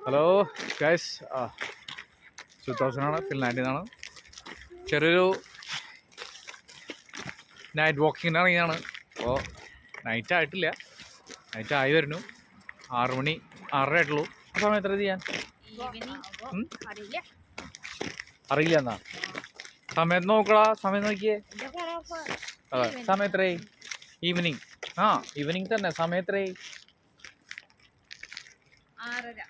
Hello guys, 2000 ഫിൻലാൻഡിൽ നിന്നാണ്. ചെറിയൊരു night വാക്കിങ്ങിന് ഇറങ്ങിയാണ്. അപ്പോൾ നൈറ്റ് ആയിട്ടില്ല, നൈറ്റ് ആയി വരുന്നു. 6 മണി 6:30 ആയിട്ടുള്ളൂ. ആ സമയം എത്ര ചെയ്യാൻ അറിയില്ല എന്നാ സമയത്ത് നോക്കടാ, സമയം നോക്കിയേ. അതെ, സമയം എത്രയായി? ഈവനിങ്. ഈവനിങ് തന്നെ. സമയം എത്രയായി? 6:30.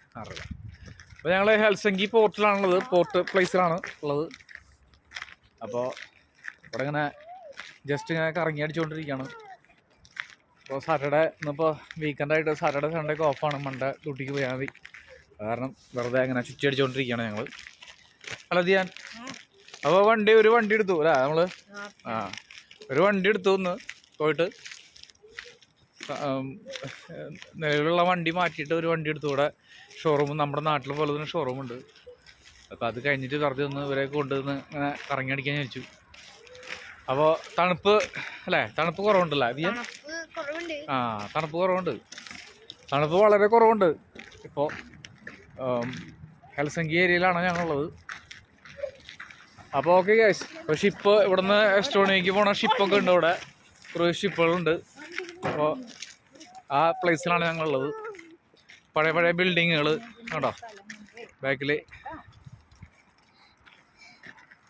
അപ്പോൾ ഞങ്ങൾ ഹെൽസിങ്കി പോർട്ടിലാണുള്ളത്, പോർട്ട് പ്ലേസിലാണ് ഉള്ളത്. അപ്പോൾ ഇവിടെ ഇങ്ങനെ ജസ്റ്റ് ഇങ്ങനെ കറങ്ങി അടിച്ചുകൊണ്ടിരിക്കുകയാണ്. അപ്പോൾ സാറ്റർഡേ ഇന്നിപ്പോൾ വീക്കെൻഡായിട്ട് സാറ്റർഡേ സൺഡേ ഒക്കെ ഓഫാണ്. മൺഡേ ഡ്യൂട്ടിക്ക് പോയാൽ മതി. കാരണം വെറുതെ അങ്ങനെ ചുറ്റി അടിച്ചുകൊണ്ടിരിക്കുകയാണ് ഞങ്ങൾ. അല്ല ചെയ്യാൻ. അപ്പോൾ ഒരു വണ്ടി എടുത്തു അല്ലേ നമ്മൾ? ഒരു വണ്ടി എടുത്തു ഇന്ന് പോയിട്ട്. നിലവിലുള്ള വണ്ടി മാറ്റിയിട്ട് ഒരു വണ്ടി എടുത്തു. ഇവിടെ ഷോറൂം, നമ്മുടെ നാട്ടിൽ പോലെ തന്നെ ഷോറൂമുണ്ട്. അപ്പോൾ അത് കഴിഞ്ഞിട്ട് വെറുതെ ഒന്ന് ഇവരെ കൊണ്ടുവന്ന് ഇങ്ങനെ കറങ്ങി അടിക്കാൻ ചോദിച്ചു. അപ്പോൾ തണുപ്പ് അല്ലേ? തണുപ്പ് കുറവുണ്ടല്ലോ അധികം. തണുപ്പ് കുറവുണ്ട്. തണുപ്പ് വളരെ കുറവുണ്ട്. ഇപ്പോൾ ഹെൽസിങ്കി ഏരിയയിലാണ് ഞങ്ങളുള്ളത്. അപ്പോൾ ഓക്കെ ഗൈസ്. അപ്പോൾ ഷിപ്പ് ഇവിടുന്ന് എസ്റ്റോണിയക്ക് പോണ ഷിപ്പൊക്കെ ഉണ്ട്. ഇവിടെ ക്രൂയിസ് ഷിപ്പുകളുണ്ട്. അപ്പോൾ ആ പ്ലേസിലാണ് ഞങ്ങളുള്ളത്. പഴയ ബിൽഡിങ്ങുകൾ കേട്ടോ ബാക്കിൽ.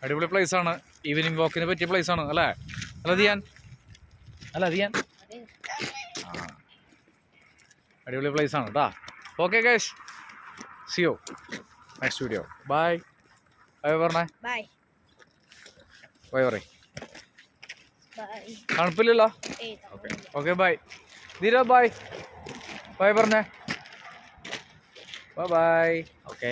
അടിപൊളി പ്ലേസാണ്. ഈവനിങ് വാക്കിന് പറ്റിയ പ്ലേസാണ് അല്ലേ? അല്ല ദിയാൻ? അടിപൊളി പ്ലേസാണ് കേട്ടോ. Okay guys, see you next video. Bye bye പറഞ്ഞേ. ബൈ പറയ്. തണുപ്പില്ലല്ലോ? Okay okay bye. Dheera bye bye പറഞ്ഞേ. Bye bye. ഓക്കെ.